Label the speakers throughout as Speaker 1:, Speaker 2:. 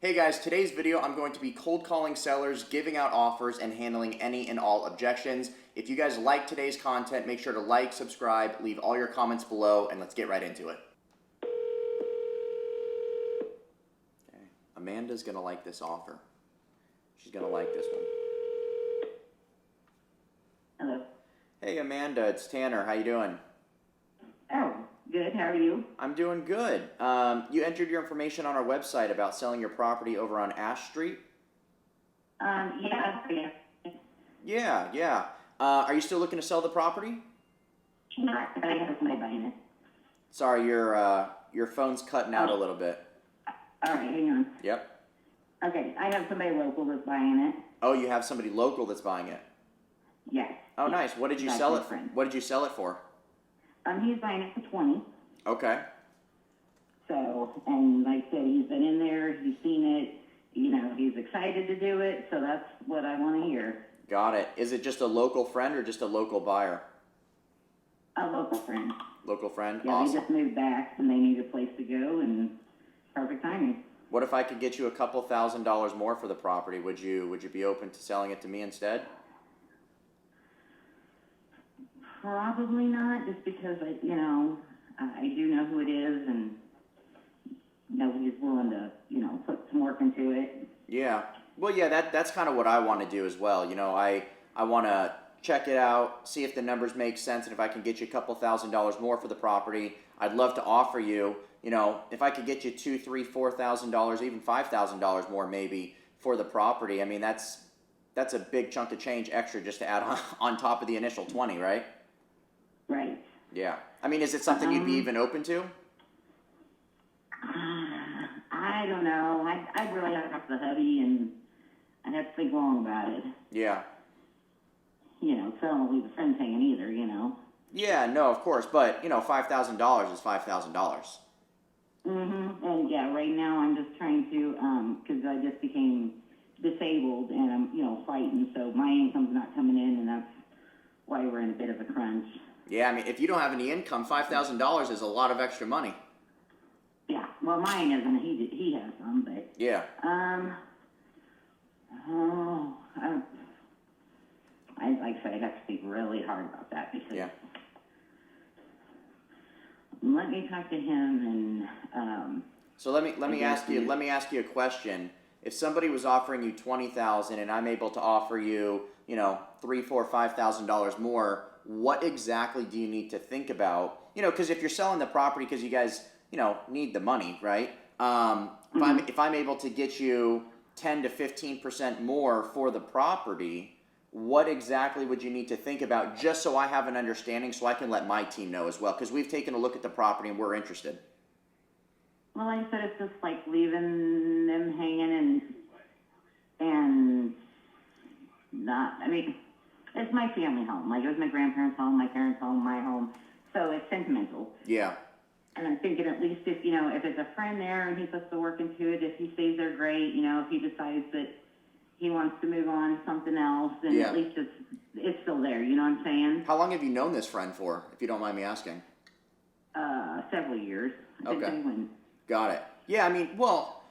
Speaker 1: Hey guys, today's video I'm going to be cold calling sellers, giving out offers, and handling any and all objections. If you guys like today's content, make sure to like, subscribe, leave all your comments below, and let's get right into it. Okay. Amanda's gonna like this offer. She's gonna like this one.
Speaker 2: Hello.
Speaker 1: Hey Amanda, it's Tanner. How you doing?
Speaker 2: Oh, good. How are you?
Speaker 1: I'm doing good. You entered your information on our website about selling your property over on Ash Street?
Speaker 2: Yeah.
Speaker 1: Yeah. Are you still looking to sell the property?
Speaker 2: Not that I have somebody buying it.
Speaker 1: Sorry, your phone's cutting out a little bit.
Speaker 2: All right, hang on.
Speaker 1: Yep.
Speaker 2: Okay, I have somebody local that's buying it.
Speaker 1: Oh, you have somebody local that's buying it.
Speaker 2: Yes.
Speaker 1: Oh, nice. What did you
Speaker 2: That's
Speaker 1: sell
Speaker 2: my
Speaker 1: it?
Speaker 2: friend.
Speaker 1: What did you sell it for?
Speaker 2: He's buying it for 20.
Speaker 1: Okay.
Speaker 2: So, and like I said, he's been in there, he's seen it, he's excited to do it, so that's what I want to hear.
Speaker 1: Got it. Is it just a local friend or just a local buyer?
Speaker 2: A local friend.
Speaker 1: Local friend?
Speaker 2: Yeah,
Speaker 1: Awesome.
Speaker 2: they just moved back and they need a place to go, and perfect timing.
Speaker 1: What if I could get you a couple $1,000s more for the property? Would you be open to selling it to me instead?
Speaker 2: Probably not, just because I do know who it is, and nobody's willing to, put some work into it.
Speaker 1: Yeah. Well, yeah, that's kind of what I want to do as well. I want to check it out, see if the numbers make sense, and if I can get you a couple $1,000s more for the property, I'd love to offer you, if I could get you $2,000, $3,000, $4,000, even $5,000 more maybe for the property. I mean, that's a big chunk of change extra just to add on top of the initial 20, right?
Speaker 2: Right.
Speaker 1: Yeah. I mean, is it something you'd be even open to?
Speaker 2: I don't know. I'd really have to talk to the hubby, and I'd have to think long about it.
Speaker 1: Yeah.
Speaker 2: So I don't leave the friends hanging either,
Speaker 1: Yeah, no, of course. But, $5,000 is $5,000.
Speaker 2: And yeah, right now I'm just trying to, because I just became disabled and I'm, fighting, so my income's not coming in, and that's why we're in a bit of a crunch.
Speaker 1: Yeah, I mean, if you don't have any income, $5,000 is a lot of extra money.
Speaker 2: Yeah, well, mine isn't. He has some, but
Speaker 1: Yeah.
Speaker 2: Like I said, I'd have to think really hard about that, because
Speaker 1: Yeah.
Speaker 2: let me talk to him, and
Speaker 1: So let me ask you a question. If somebody was offering you $20,000 and I'm able to offer you, $3,000, $4,000, $5,000 more, what exactly do you need to think about? Because if you're selling the property because you guys, need the money, right? If I'm able to get you 10 to 15% more for the property, what exactly would you need to think about, just so I have an understanding, so I can let my team know as well? Because we've taken a look at the property and we're interested.
Speaker 2: well, like I said, it's just like leaving them hanging, and not. I mean, it's my family home. Like, it was my grandparents' home, my parents' home, my home. So it's sentimental.
Speaker 1: Yeah.
Speaker 2: And I'm thinking, at least if it's a friend there and he puts the work into it, if he stays there, great. If he decides that he wants to move on to something else, then
Speaker 1: Yeah.
Speaker 2: at least it's still there. You know what I'm saying?
Speaker 1: How long have you known this friend for, if you don't mind me asking?
Speaker 2: Several years. I couldn't
Speaker 1: Okay.
Speaker 2: tell you when.
Speaker 1: Got it. Yeah, I mean, well,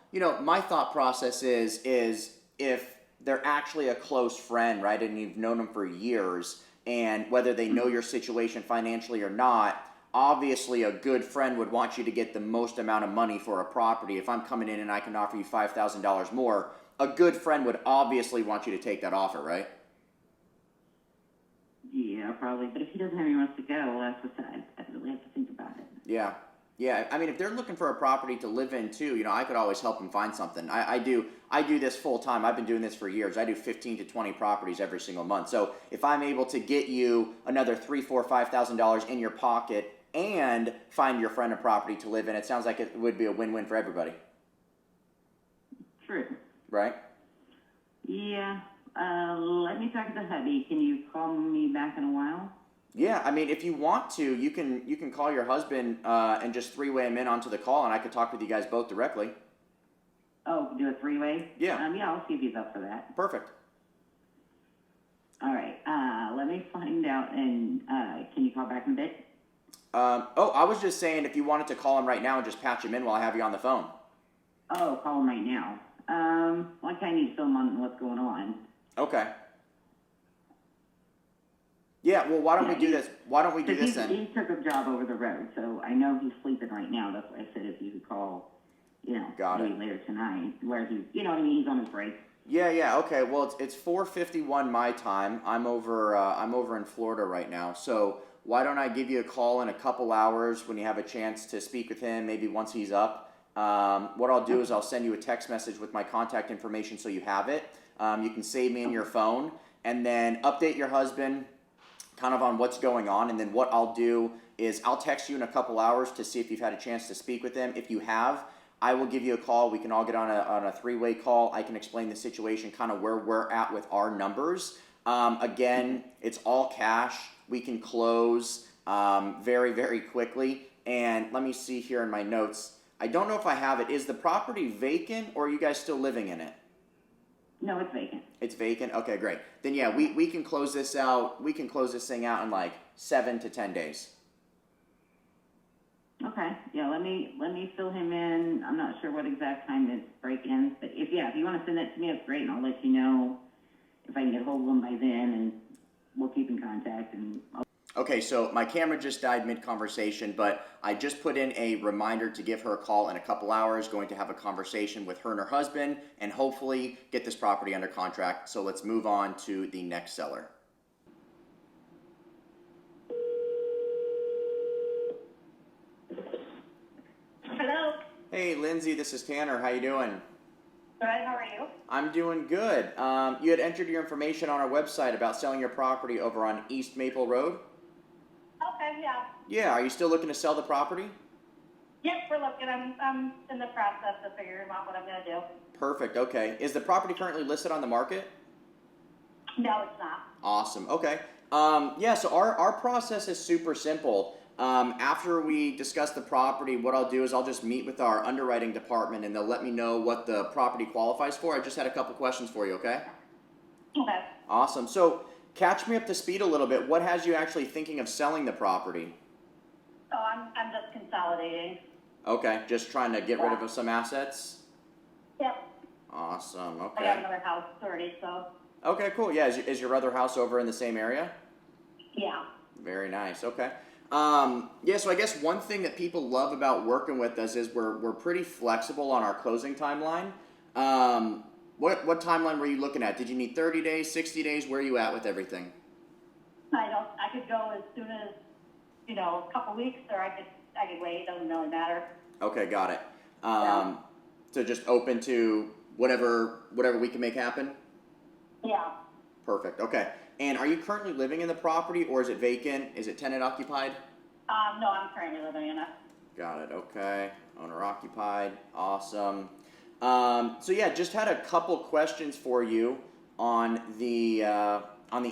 Speaker 1: my thought process is if they're actually a close friend, right, and you've known them for years, and whether they know your situation financially or not, obviously a good friend would want you to get the most amount of money for a property. If I'm coming in and I can offer you $5,000 more, a good friend would obviously want you to take that offer, right?
Speaker 2: Yeah, probably. But if he doesn't have anywhere else to go, well, that's what I really have to think about it.
Speaker 1: Yeah. Yeah, I mean, if they're looking for a property to live in too, I could always help them find something. I do this full time. I've been doing this for years. I do 15 to 20 properties every single month. So if I'm able to get you another $3,000, $4,000, $5,000 in your pocket and find your friend a property to live in, it sounds like it would be a win-win for everybody.
Speaker 2: True.
Speaker 1: Right?
Speaker 2: Yeah. Let me talk to the hubby. Can you call me back in a while?
Speaker 1: Yeah, I mean, if you want to, you can call your husband and just three-way him in onto the call, and I could talk with you guys both directly.
Speaker 2: Oh, do a three-way?
Speaker 1: Yeah.
Speaker 2: Yeah, I'll see if he's up for that.
Speaker 1: Perfect.
Speaker 2: All right. Let me find out, and can you call back in a bit?
Speaker 1: I was just saying if you wanted to call him right now and just patch him in while I have you on the phone.
Speaker 2: Oh, call him right now. kind of need to fill him on what's going on.
Speaker 1: Okay. Yeah, well, why don't we do this? Why don't we do this then?
Speaker 2: He took a job over the road, so I know he's sleeping right now. That's why I said if you could call, maybe later tonight, where he's, you know what I mean, he's on his break.
Speaker 1: Yeah, okay. Well, it's 4:51 my time. I'm over in Florida right now. So why don't I give you a call in a couple hours when you have a chance to speak with him? Maybe once he's up. What I'll do is I'll send you a text message with my contact information so you have it. You can save me in your phone, and then update your husband kind of on what's going on. And then what I'll do is I'll text you in a couple hours to see if you've had a chance to speak with him. If you have, I will give you a call. We can all get on a three-way call. I can explain the situation, kind of where we're at with our numbers. Again, it's all cash. We can close very, very quickly. And let me see here in my notes. I don't know if I have it. Is the property vacant, or are you guys still living in it?
Speaker 2: No, it's vacant.
Speaker 1: It's vacant? Okay, great. Then yeah, we can close this out. We can close this thing out in like 7 to 10 days.
Speaker 2: Okay. Yeah, let me fill him in. I'm not sure what exact time his break ends, but if you want to send that to me, that's great, and I'll let you know if I can get hold of him by then, and we'll keep in contact.
Speaker 1: Okay, so my camera just died mid-conversation, but I just put in a reminder to give her a call in a couple hours, going to have a conversation with her and her husband, and hopefully get this property under contract. So let's move on to the next seller.
Speaker 3: Hello.
Speaker 1: Hey, Lindsay, this is Tanner. How you doing?
Speaker 3: Good. How are you?
Speaker 1: I'm doing good. You had entered your information on our website about selling your property over on East Maple Road.
Speaker 3: Okay. Yeah.
Speaker 1: Yeah, are you still looking to sell the property?
Speaker 3: Yep. We're looking. I'm in the process of figuring out what I'm gonna do.
Speaker 1: Perfect. Okay. Is the property currently listed on the market?
Speaker 3: No, it's not.
Speaker 1: Awesome. Okay. Yeah, so our process is super simple. After we discuss the property, what I'll do is I'll just meet with our underwriting department, and they'll let me know what the property qualifies for. I just had a couple questions for you, okay?
Speaker 3: Okay.
Speaker 1: Awesome. So catch me up to speed a little bit. What has you actually thinking of selling the property?
Speaker 3: So I'm just consolidating.
Speaker 1: Okay, just trying to get rid of some assets?
Speaker 3: Yep.
Speaker 1: Awesome.
Speaker 3: I
Speaker 1: Okay.
Speaker 3: got another house already, so
Speaker 1: Okay, cool. Yeah, is your other house over in the same area?
Speaker 3: yeah.
Speaker 1: Very nice. Okay. Yeah, so I guess one thing that people love about working with us is we're pretty flexible on our closing timeline. What timeline were you looking at? Did you need 30 days, 60 days? Where are you at with everything?
Speaker 3: I could go as soon as a couple weeks, or I could wait. It doesn't really matter.
Speaker 1: Okay, got it.
Speaker 3: Yeah.
Speaker 1: So just open to whatever we can make happen?
Speaker 3: Yeah.
Speaker 1: Perfect. Okay. And are you currently living in the property, or is it vacant? Is it tenant occupied?
Speaker 3: No, I'm currently living in it.
Speaker 1: Got it. Okay. Owner occupied. Awesome. So yeah, just had a couple questions for you on the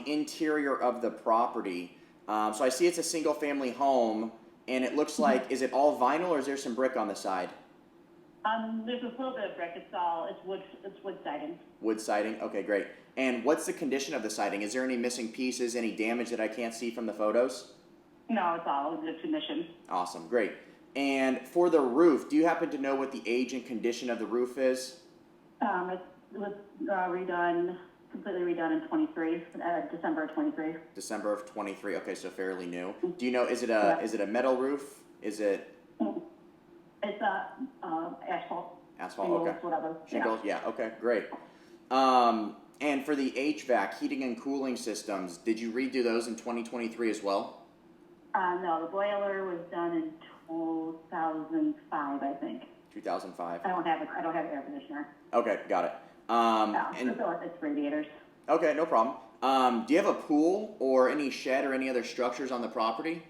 Speaker 1: interior of the property. So I see it's a single family home, and it looks like, is it all vinyl, or is there some brick on the side?
Speaker 3: There's a little bit of brick. It's wood siding.
Speaker 1: Wood siding. Okay, great. And what's the condition of the siding? Is there any missing pieces, any damage that I can't see from the photos?
Speaker 3: No, it's all in good condition.
Speaker 1: Awesome, great. And for the roof, do you happen to know what the age and condition of the roof is?
Speaker 3: It was completely redone in 23, December of 23.
Speaker 1: December of 23. Okay, so fairly new. Do you know, is it a metal roof? Is it?
Speaker 3: It's asphalt.
Speaker 1: Asphalt,
Speaker 3: Shingles,
Speaker 1: okay.
Speaker 3: whatever.
Speaker 1: Shingles, yeah, okay, great. And for the HVAC, heating and cooling systems, did you redo those in 2023 as well?
Speaker 3: No, the boiler was done in 2005, I think.
Speaker 1: 2005.
Speaker 3: I don't have an air conditioner.
Speaker 1: Okay, got it. And
Speaker 3: It's radiators.
Speaker 1: okay, no problem. Do you have a pool or any shed or any other structures on the property?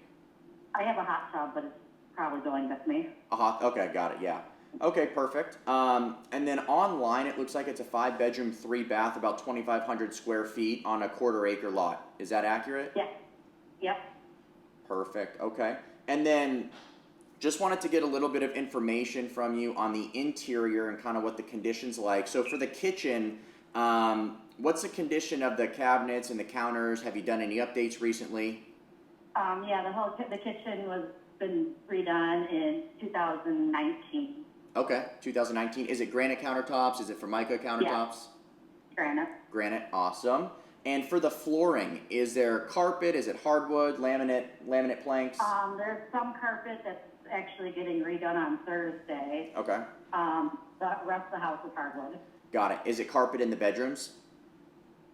Speaker 3: I have a hot tub, but it's probably going with me.
Speaker 1: Okay, got it, yeah. Okay, perfect. And then online, it looks like it's a 5-bedroom, 3-bath, about 2,500 square feet on a 1/4-acre lot. Is that accurate?
Speaker 3: Yeah. Yep.
Speaker 1: Perfect, okay. And then just wanted to get a little bit of information from you on the interior and kind of what the condition's like. So for the kitchen, what's the condition of the cabinets and the counters? Have you done any updates recently?
Speaker 3: Yeah, the kitchen was been redone in 2019.
Speaker 1: Okay, 2019. Is it granite countertops? Is it Formica countertops?
Speaker 2: Granite.
Speaker 1: Granite, awesome. And for the flooring, is there carpet? Is it hardwood, laminate planks?
Speaker 2: There's some carpet that's actually getting redone on Thursday.
Speaker 1: Okay,
Speaker 2: The rest of the house is hardwood.
Speaker 1: got it. Is it carpet in the bedrooms?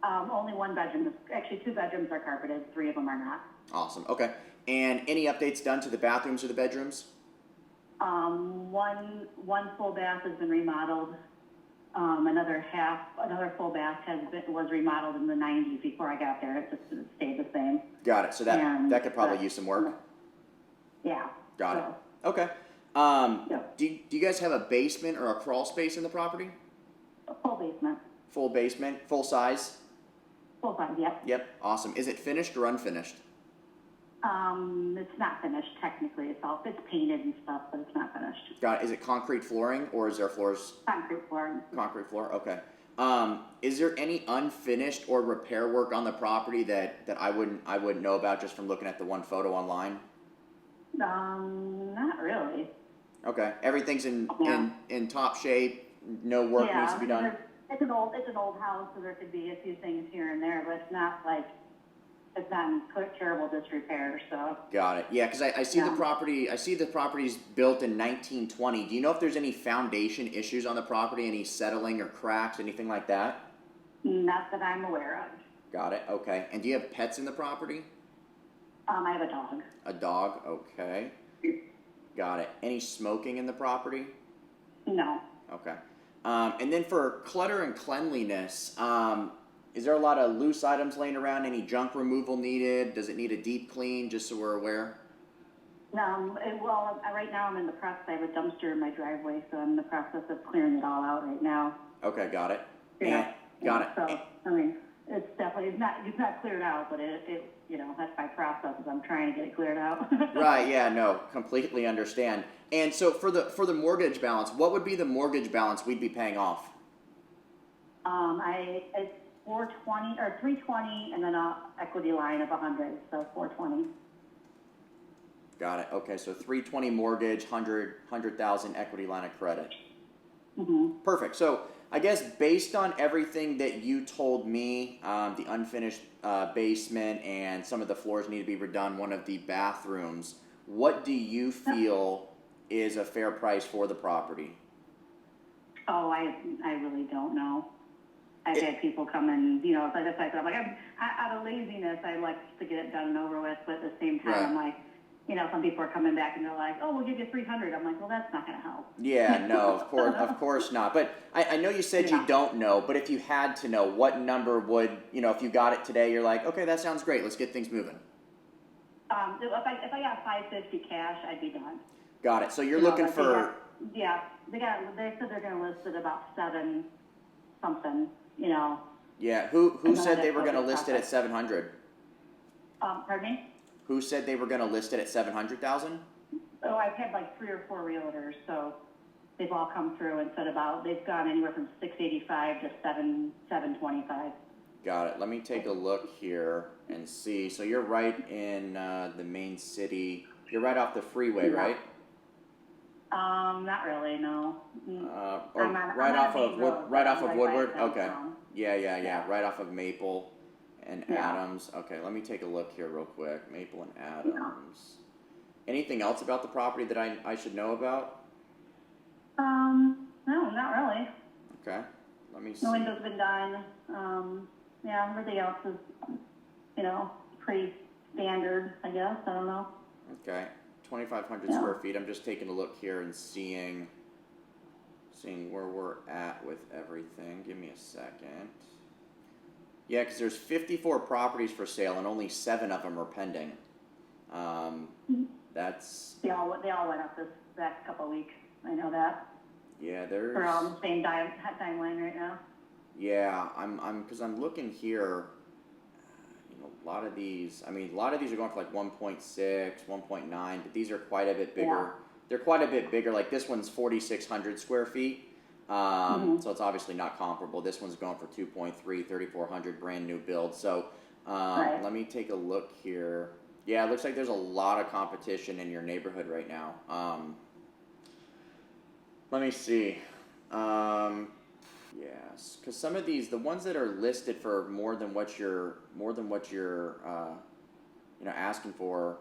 Speaker 2: Only one bedroom, actually 2 bedrooms are carpeted, 3 of them are not.
Speaker 1: Awesome, okay. And any updates done to the bathrooms or the bedrooms?
Speaker 2: One full bath has been remodeled. Another full bath was remodeled in the 90s before I got there. It just stayed the same.
Speaker 1: Got it, so that could probably use some work?
Speaker 2: Yeah.
Speaker 1: Got it, okay.
Speaker 2: Yeah.
Speaker 1: Do you guys have a basement or a crawl space in the property?
Speaker 2: A full basement.
Speaker 1: Full basement, full size?
Speaker 2: Full size, yep.
Speaker 1: Yep, awesome. Is it finished or unfinished?
Speaker 2: It's not finished technically. It's painted and stuff, but it's not finished.
Speaker 1: Got it. Is it concrete flooring or is there floors?
Speaker 2: Concrete floor.
Speaker 1: Concrete floor, okay. Is there any unfinished or repair work on the property that I wouldn't know about just from looking at the one photo online?
Speaker 2: Not really.
Speaker 1: Okay, everything's in top shape. No work
Speaker 2: Yeah,
Speaker 1: needs to be done.
Speaker 2: It's an old house, so there could be a few things here and there, but it's not in terrible disrepair. So.
Speaker 1: Got it. Yeah, because I see the
Speaker 2: Yeah.
Speaker 1: property. I see the property's built in 1920. Do you know if there's any foundation issues on the property? Any settling or cracks, anything like that?
Speaker 2: Not that I'm aware of.
Speaker 1: Got it. Okay. And do you have pets in the property?
Speaker 2: I have a dog.
Speaker 1: A dog. Okay. Got it. Any smoking in the property?
Speaker 2: No.
Speaker 1: Okay. And then for clutter and cleanliness, is there a lot of loose items laying around? Any junk removal needed? Does it need a deep clean, just so we're aware?
Speaker 2: Well, right now I'm in the process. I have a dumpster in my driveway, so I'm in the process of clearing it all out right now.
Speaker 1: Okay, got it.
Speaker 2: Yeah.
Speaker 1: Got it.
Speaker 2: So, I mean, it's not cleared out, but it that's my process. Is I'm trying to get it cleared out.
Speaker 1: Right, yeah, no, completely understand. And so for the mortgage balance, what would be the mortgage balance we'd be paying off?
Speaker 2: It's 420 or 320, and then an equity line of 100, so 420.
Speaker 1: Got it. Okay, so 320 mortgage, 100,000 equity line of credit.
Speaker 2: Mm-hmm.
Speaker 1: Perfect. So I guess based on everything that you told me, the unfinished basement and some of the floors need to be redone, one of the bathrooms, what do you feel is a fair price for the property?
Speaker 2: Oh, I really don't know. I've had people come in, so I'm like, out of laziness, I like to get it done and over with, but at the same time,
Speaker 1: Right.
Speaker 2: I'm like, some people are coming back and they're like, oh, we'll give you 300. I'm like, well, that's not going to help.
Speaker 1: Yeah, no, of course not. But I know you said you don't know, but if you had to know, what number would, if you got it today, you're like, okay, that sounds great, let's get things moving.
Speaker 2: If I got 550 cash, I'd be done.
Speaker 1: Got it. So you're looking for...
Speaker 2: They said they're going to list it about 7 something,
Speaker 1: Yeah, who
Speaker 2: And
Speaker 1: said
Speaker 2: then
Speaker 1: they were going to
Speaker 2: it's
Speaker 1: list it at 700?
Speaker 2: Pardon me?
Speaker 1: Who said they were going to list it at 700,000?
Speaker 2: Oh, I've had like 3 or 4 realtors, so they've all come through and said they've gone anywhere from 685 to 725.
Speaker 1: Got it. Let me take a look here and see. So you're right in the main city. You're right off the freeway, right?
Speaker 2: Not really, no.
Speaker 1: Or right off of Woodward.
Speaker 2: by
Speaker 1: Okay.
Speaker 2: downtown.
Speaker 1: Yeah. Right off of Maple and
Speaker 2: Yeah.
Speaker 1: Adams. Okay, let me take a look here real quick. Maple and Adams. Anything else about the property that I should know about?
Speaker 2: No, not really.
Speaker 1: Okay. Let me see.
Speaker 2: The window's been done. Everything else is, pretty standard, I guess. I don't know.
Speaker 1: Okay. 2,500 square feet. I'm just taking a look here and seeing where we're at with everything. Give me a second. Yeah, because there's 54 properties for sale and only 7 of them are pending. That's...
Speaker 2: They all went up this last couple of weeks. I know that.
Speaker 1: Yeah, there's...
Speaker 2: We're all on the same timeline right now.
Speaker 1: Yeah, because I'm looking here. A lot of these are going for like 1.6, 1.9, but these are quite a bit bigger.
Speaker 2: Yeah.
Speaker 1: They're quite a bit bigger. Like this one's 4,600 square feet. So it's obviously not comparable. This one's going for 2.3, 3,400 brand new build. So
Speaker 2: Right.
Speaker 1: let me take a look here. Yeah, it looks like there's a lot of competition in your neighborhood right now. Let me see. Yes, because some of these, the ones that are listed for more than what you're asking for,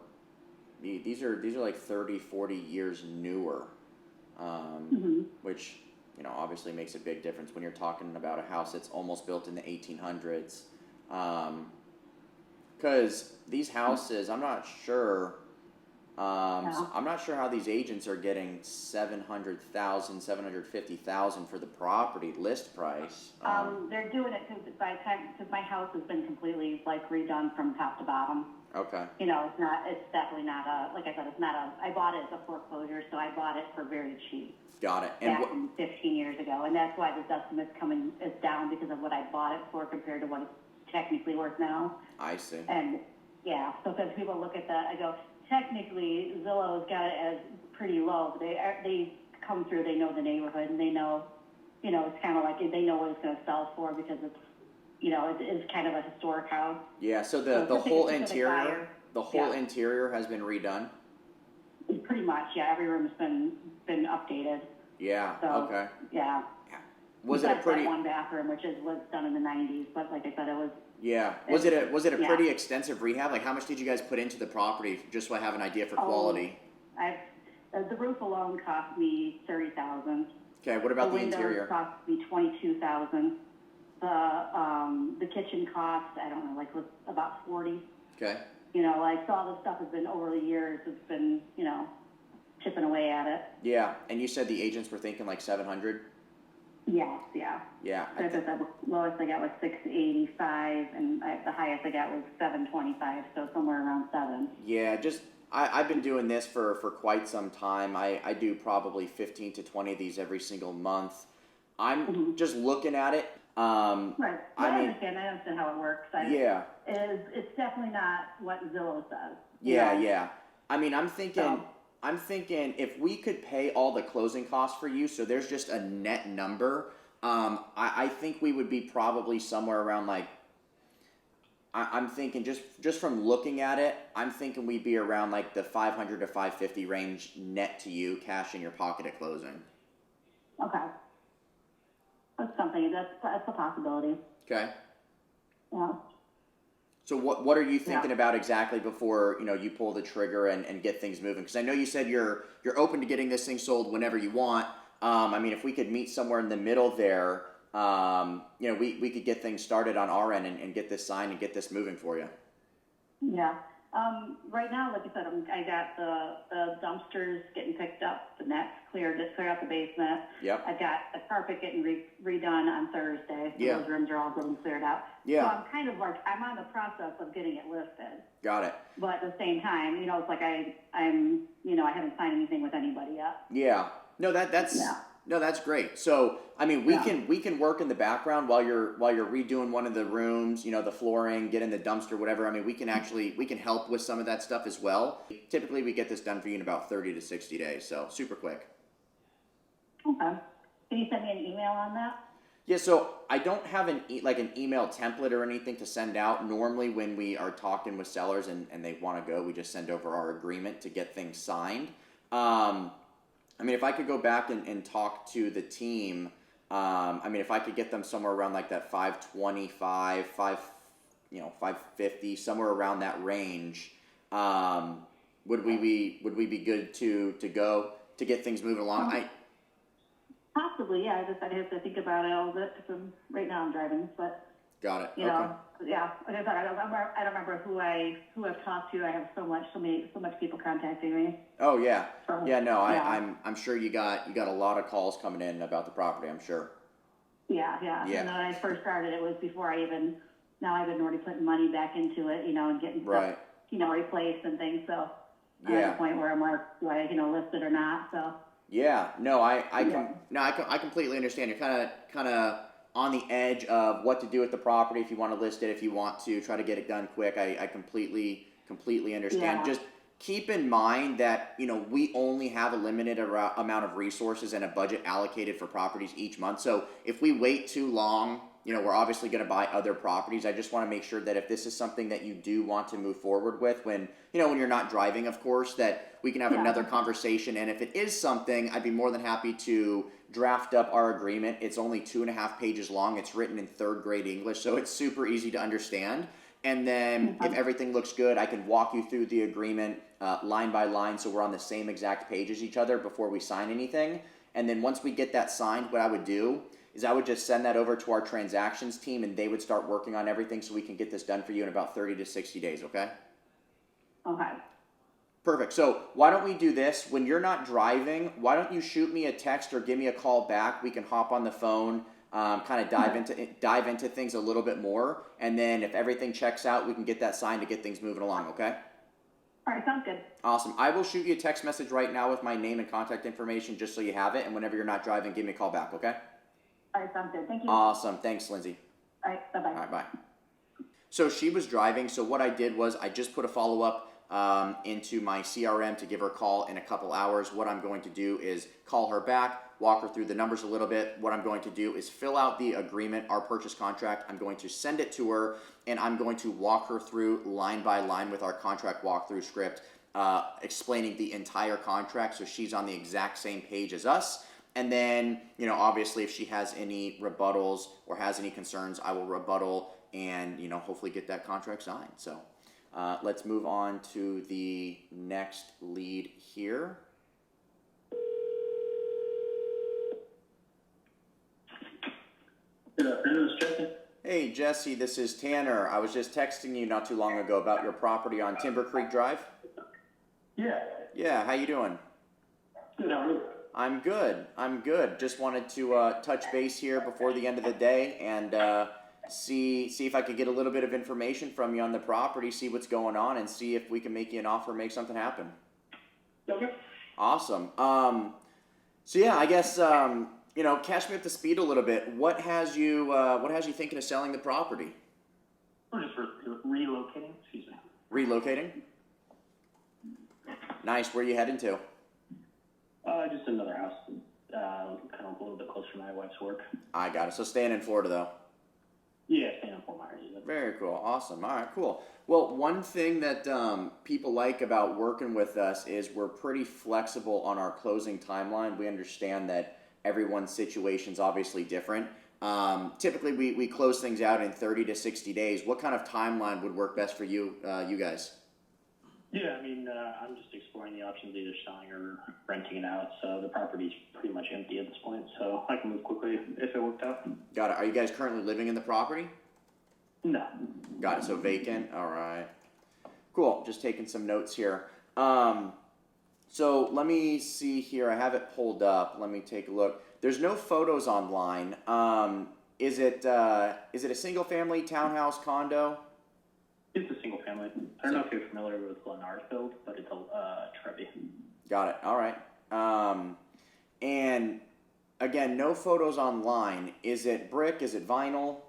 Speaker 1: these are like 30, 40 years newer, which obviously makes a big difference when you're talking about a house that's almost built in the 1800s. Because these houses, I'm not sure how these agents are getting 700,000, 750,000 for the property list price.
Speaker 3: They're doing it because my house has been completely like redone from top to bottom.
Speaker 1: Okay.
Speaker 3: It's definitely not like I said, I bought it as a foreclosure, so I bought it for very cheap.
Speaker 1: Got it.
Speaker 3: Back 15 years ago, and that's why this estimate's is down because of what I bought it for compared to what it's technically worth now.
Speaker 1: I see.
Speaker 3: And yeah, so because people look at that, I go, technically Zillow's got it as pretty low. But they come through, they know the neighborhood, and they know, it's kind of like they know what it's going to sell for because it's, it is kind of a historic house.
Speaker 1: Yeah. So the whole interior, interior has been redone.
Speaker 3: Pretty much, yeah. Every room's been updated.
Speaker 1: Yeah.
Speaker 3: So,
Speaker 1: okay.
Speaker 3: Yeah.
Speaker 1: Was it a pretty
Speaker 3: that one bathroom, which was done in the 90s, but like I said, it was.
Speaker 1: Yeah. Was it a pretty extensive rehab? Like, how much did you guys put into the property, just so I have an idea for quality?
Speaker 3: The roof alone cost me $30,000.
Speaker 1: Okay. What about the interior?
Speaker 3: The windows cost me $22,000. The kitchen cost, I don't know, was about $40,000.
Speaker 1: Okay.
Speaker 3: So all this stuff has been over the years. It's been, chipping away at it.
Speaker 1: Yeah. And you said the agents were thinking like 700.
Speaker 3: Yes, yeah.
Speaker 1: Yeah.
Speaker 3: The lowest I got was 685, and the highest I got was 725, so somewhere around 7.
Speaker 1: Yeah, I've been doing this for quite some time. I do probably 15 to 20 of these every single month. I'm just looking at it.
Speaker 3: Right. I understand how it works. It's definitely not what Zillow says.
Speaker 1: Yeah. I mean, I'm thinking if we could pay all the closing costs for you, so there's just a net number, I think we would be probably somewhere around like, I'm thinking just from looking at it, I'm thinking we'd be around like the 500 to 550 range net to you, cash in your pocket at closing.
Speaker 3: Okay. That's something, that's a possibility.
Speaker 1: Okay.
Speaker 3: Yeah.
Speaker 1: So what are you thinking about exactly before you pull the trigger and get things moving? Because I know you said you're open to getting this thing sold whenever you want. I mean, if we could meet somewhere in the middle there, we could get things started on our end and get this signed and get this moving for you.
Speaker 3: Yeah. Right now, like I said, I got the dumpsters getting picked up, the nets clear out the basement.
Speaker 1: Yep.
Speaker 3: I got the carpet getting redone on Thursday. So those rooms are all getting cleared out.
Speaker 1: Yeah.
Speaker 3: So I'm kind of like, I'm on the process of getting it listed.
Speaker 1: Got it.
Speaker 3: But at the same time, it's like I haven't signed anything with anybody yet.
Speaker 1: Yeah. No, that's great. So, I mean, we can work in the background while you're redoing one of the rooms, the flooring, getting the dumpster, whatever. I mean, we can help with some of that stuff as well. Typically, we get this done for you in about 30 to 60 days, so super quick.
Speaker 3: Okay. Can you send me an email on that?
Speaker 1: Yeah, so I don't have an email template or anything to send out. Normally, when we are talking with sellers and they want to go, we just send over our agreement to get things signed. I mean, if I could go back and talk to the team, if I could get them somewhere around like that 525, 550, somewhere around that range, would we be good to go to get things moving along?
Speaker 3: Possibly, yeah. I'd have to think about it a little bit because right now I'm driving, but.
Speaker 1: Got it.
Speaker 3: Yeah. Like I said, I don't remember who I've talked to. I have so much people contacting me.
Speaker 1: Oh yeah.
Speaker 3: So,
Speaker 1: No, I'm sure you got a lot of calls coming in about the property. I'm sure.
Speaker 3: Yeah. And when I first started, it was before now I've been already putting money back into it, and getting stuff, replaced and things. So I'm at the point where I'm like, do I, list it or not? So.
Speaker 1: Yeah. No, I completely understand. You're kind of on the edge of what to do with the property, if you want to list it, if you want to try to get it done quick. I completely understand.
Speaker 3: Yeah.
Speaker 1: Just keep in mind that, we only have a limited amount of resources and a budget allocated for properties each month. So if we wait too long we're obviously going to buy other properties. I just want to make sure that if this is something that you do want to move forward with, when you're not driving, of course, that we can have another conversation. And if it is something, I'd be more than happy to draft up our agreement. It's only 2.5 pages long. It's written in 3rd grade English, so it's super easy to understand. And then if everything looks good, I can walk you through the agreement line by line, so we're on the same exact page as each other before we sign anything. And then once we get that signed, what I would do is I would just send that over to our transactions team, and they would start working on everything so we can get this done for you in about 30 to 60 days, okay?
Speaker 3: Okay.
Speaker 1: Perfect. So why don't we do this? When you're not driving, why don't you shoot me a text or give me a call back? We can hop on the phone, kind of dive into things a little bit more, and then if everything checks out, we can get that signed to get things moving along, okay?
Speaker 3: All right, sounds good.
Speaker 1: Awesome. I will shoot you a text message right now with my name and contact information just so you have it, and whenever you're not driving, give me a call back, okay?
Speaker 3: All right, sounds good. Thank you.
Speaker 1: Awesome. Thanks, Lindsay.
Speaker 3: All right, bye-bye.
Speaker 1: All right, bye. So she was driving, so what I did was I just put a follow-up into my CRM to give her a call in a couple hours. What I'm going to do is call her back, walk her through the numbers a little bit. What I'm going to do is fill out the agreement, our purchase contract. I'm going to send it to her, and I'm going to walk her through line by line with our contract walkthrough script, explaining the entire contract so she's on the exact same page as us. And then, obviously if she has any rebuttals or has any concerns, I will rebuttal and, hopefully get that contract signed. So let's move on to the next lead here.
Speaker 4: Good afternoon, this is Jesse.
Speaker 1: Hey, Jesse, this is Tanner. I was just texting you not too long ago about your property on Timber Creek Drive.
Speaker 4: Yeah.
Speaker 1: Yeah, how you doing?
Speaker 4: Good, how are you?
Speaker 1: I'm good. Just wanted to touch base here before the end of the day and see if I could get a little bit of information from you on the property, see what's going on, and see if we can make you an offer, make something happen.
Speaker 4: Okay.
Speaker 1: Awesome. So yeah, I guess catch me up to speed a little bit. What has you thinking of selling the property?
Speaker 4: We're just relocating, excuse me.
Speaker 1: Relocating? Nice. Where you heading to?
Speaker 4: Just another house, kind of a little bit closer to my wife's work.
Speaker 1: I got it. So staying in Florida though.
Speaker 4: Yeah, staying in Fort Myers.
Speaker 1: Very cool. Awesome. All right, cool. Well, one thing that people like about working with us is we're pretty flexible on our closing timeline. We understand that everyone's situation's obviously different. Typically, we close things out in 30 to 60 days. What kind of timeline would work best for you guys?
Speaker 4: Yeah, I mean, I'm just exploring the options, either selling or renting it out. So the property's pretty much empty at this point, so I can move quickly if it worked out.
Speaker 1: Got it. Are you guys currently living in the property?
Speaker 4: No.
Speaker 1: Got it. So vacant. All right. Cool. Just taking some notes here. So let me see here. I have it pulled up. Let me take a look. There's no photos online. Is it a single family townhouse condo?
Speaker 4: It's a single family. I don't know if you're familiar with Glenarsfield, but it's a Trevi.
Speaker 1: Got it. All right. And again, no photos online. Is it brick? Is it vinyl?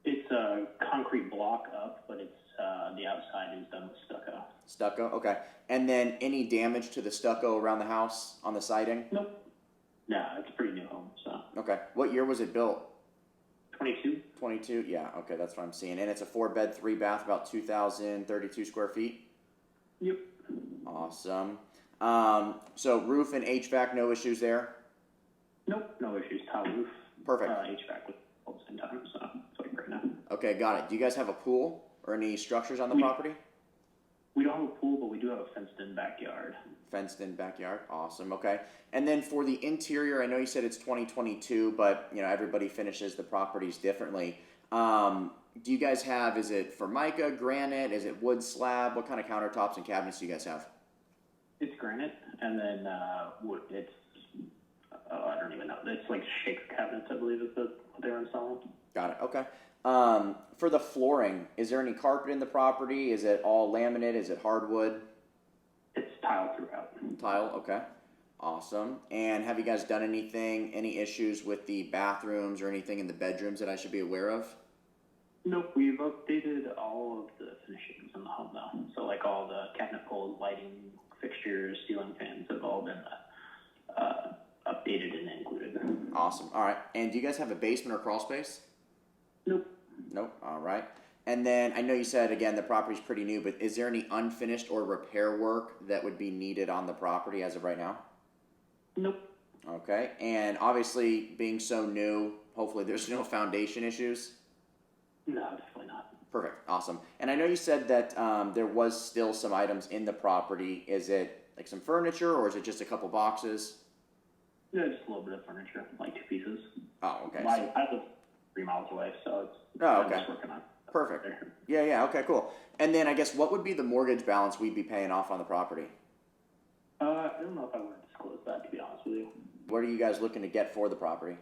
Speaker 4: It's a concrete block up, but it's the outside is done with stucco.
Speaker 1: Stucco. Okay. And then any damage to the stucco around the house on the siding?
Speaker 4: Nope. No, it's a pretty new home, so.
Speaker 1: Okay. What year was it built?
Speaker 4: 22.
Speaker 1: 22? Yeah, okay, that's what I'm seeing. And it's a 4-bed, 3-bath, about 2,032 square feet?
Speaker 4: Yep.
Speaker 1: Awesome. So roof and HVAC, no issues there?
Speaker 4: Nope, no issues. Tile roof.
Speaker 1: Perfect.
Speaker 4: HVAC with all the same time, so it's like right now.
Speaker 1: Okay, got it. Do you guys have a pool or any structures on the property?
Speaker 4: We don't have a pool, but we do have a fenced-in backyard.
Speaker 1: Fenced-in backyard. Awesome. Okay. And then for the interior, I know you said it's 2022, but everybody finishes the properties differently. Do you guys have? Is it Formica, granite? Is it wood slab? What kind of countertops and cabinets do you guys have?
Speaker 4: It's granite, and then wood. It's I don't even know. It's like shaker cabinets, I believe, is what they're installing.
Speaker 1: Got it. Okay. For the flooring, is there any carpet in the property? Is it all laminate? Is it hardwood?
Speaker 4: It's tile throughout.
Speaker 1: Tile, okay. Awesome. And have you guys done any issues with the bathrooms or anything in the bedrooms that I should be aware of?
Speaker 4: Nope, we've updated all of the finishings in the home now. So like all the cabinet pulls, lighting, fixtures, ceiling fans have all been updated and included.
Speaker 1: Awesome. All right. And do you guys have a basement or crawl space?
Speaker 4: Nope.
Speaker 1: Nope. All right. And then I know you said, again, the property's pretty new, but is there any unfinished or repair work that would be needed on the property as of right now?
Speaker 4: Nope.
Speaker 1: Okay. And obviously, being so new, hopefully there's no foundation issues.
Speaker 4: No, definitely not.
Speaker 1: Perfect. Awesome. And I know you said that there was still some items in the property. Is it like some furniture, or is it just a couple boxes?
Speaker 4: Yeah, just a little bit of furniture, like 2 pieces.
Speaker 1: Oh, okay.
Speaker 4: I live 3 miles away, so it's
Speaker 1: Oh,
Speaker 4: I'm
Speaker 1: okay.
Speaker 4: just working on it.
Speaker 1: Perfect. Yeah. Okay. Cool. And then I guess what would be the mortgage balance we'd be paying off on the property?
Speaker 4: I don't know if I want to disclose that, to be honest with you.
Speaker 1: What are you guys looking to get for the property?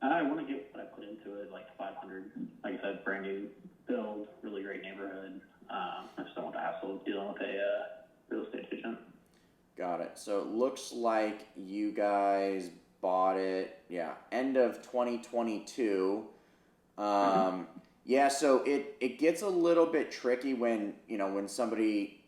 Speaker 4: I want to get what I put into it, like 500. Like I said, brand new build, really great neighborhood. I just don't want the hassle of dealing with a real estate agent.
Speaker 1: Got it. So it looks like you guys bought it, end of 2022. Yeah, so it gets a little bit tricky when somebody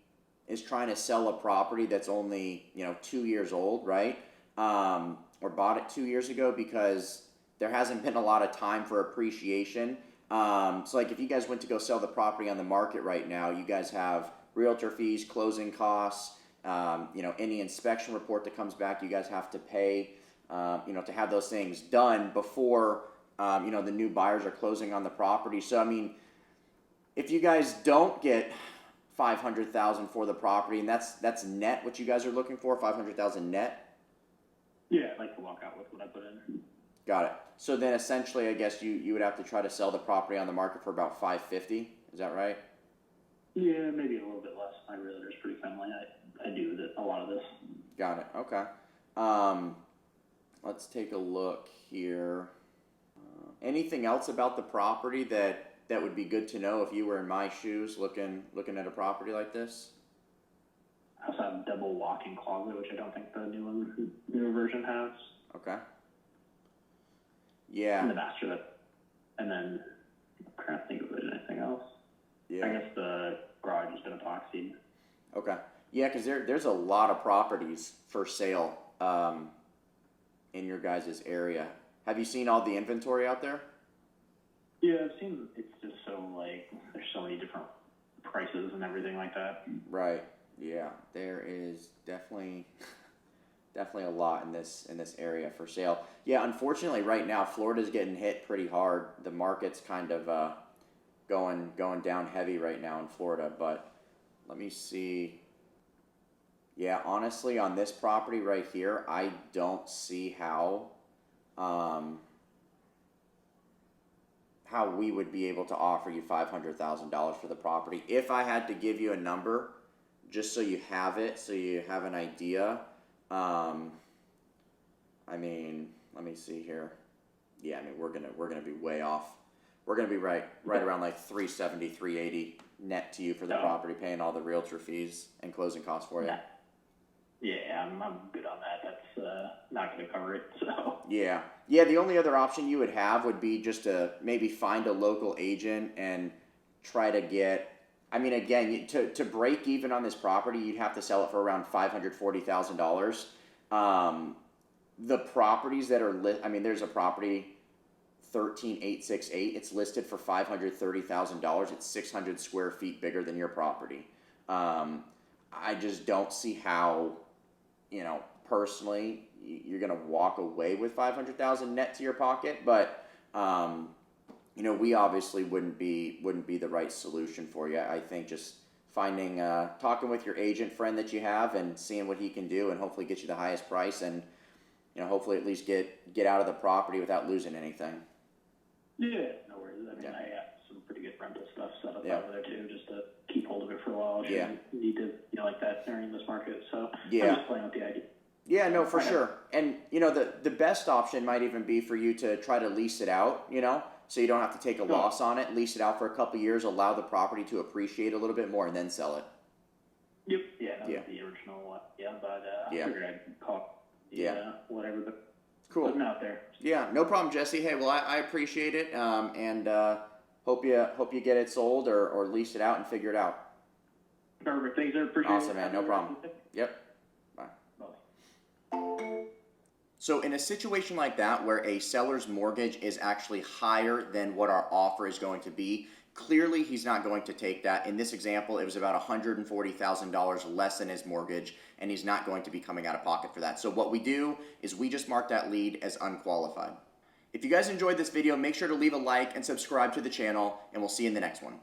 Speaker 1: is trying to sell a property that's only 2 years old, right? Or bought it 2 years ago, because there hasn't been a lot of time for appreciation. So like if you guys went to go sell the property on the market right now, you guys have realtor fees, closing costs, any inspection report that comes back, you guys have to pay, to have those things done before the new buyers are closing on the property. So I mean, if you guys don't get $500,000 for the property, and that's net what you guys are looking for, $500,000 net.
Speaker 4: Yeah, I'd like to walk out with what I put in.
Speaker 1: Got it. So then essentially, I guess you would have to try to sell the property on the market for about $550,000. Is that right?
Speaker 4: Yeah, maybe a little bit less. My realtor's pretty friendly. I do a lot of this.
Speaker 1: Got it. Okay. Let's take a look here. Anything else about the property that would be good to know if you were in my shoes looking at a property like this?
Speaker 4: I also have a double walk-in closet, which I don't think the newer version has.
Speaker 1: Okay. Yeah.
Speaker 4: And the master, and then I'm trying to think if there's anything else.
Speaker 1: Yeah.
Speaker 4: I guess the garage has been epoxied.
Speaker 1: Okay. Yeah, because there's a lot of properties for sale in your guys' area. Have you seen all the inventory out there?
Speaker 4: Yeah, I've seen. It's just so there's so many different prices and everything like that.
Speaker 1: Right. Yeah. There is definitely a lot in this area for sale. Yeah. Unfortunately, right now Florida's getting hit pretty hard. The market's kind of going down heavy right now in Florida. But let me see. Yeah, honestly, on this property right here, I don't see how we would be able to offer you $500,000 for the property. If I had to give you a number, just so you have it, so you have an idea. I mean, let me see here. Yeah, I mean, we're gonna be way off. We're gonna be right around like 370, 380 net to you for the property, paying all the realtor fees and closing costs for you.
Speaker 4: Yeah, I'm good on that. That's not going to cover it. So
Speaker 1: yeah. The only other option you would have would be just to maybe find a local agent and try to get. I mean, again, to break even on this property, you'd have to sell it for around $540,000. The properties that are there's a property 13868. It's listed for $530,000. It's 600 square feet bigger than your property. I just don't see how, personally, you're gonna walk away with $500,000 net to your pocket. But we obviously wouldn't be the right solution for you. I think just finding, talking with your agent friend that you have and seeing what he can do, and hopefully get you the highest price, and hopefully at least get out of the property without losing anything.
Speaker 4: Yeah, no worries. I got some pretty good rental stuff set up over there too, just to keep hold of it for a while. Need to like that during this market. So I'm just playing with the idea. Yeah,
Speaker 1: no, for sure. And the best option might even be for you to try to lease it out. So you don't have to take a loss on it. Lease it out for a couple of years, allow the property to appreciate a little bit more, and then sell it.
Speaker 4: Yep. Yeah, that was the original one. Yeah, but I figured I'd call whatever, but
Speaker 1: cool.
Speaker 4: Putting out there.
Speaker 1: Yeah, no problem, Jesse. Hey, well, I appreciate it, and hope you get it sold or lease it out and figure it out.
Speaker 4: Perfect. Thanks, sir. Appreciate it.
Speaker 1: Awesome, man. No problem. Yep. Bye. So in a situation like that where a seller's mortgage is actually higher than what our offer is going to be, clearly he's not going to take that. In this example, it was about $140,000 less than his mortgage, and he's not going to be coming out of pocket for that. So what we do is we just mark that lead as unqualified. If you guys enjoyed this video, make sure to leave a like and subscribe to the channel, and we'll see you in the next one.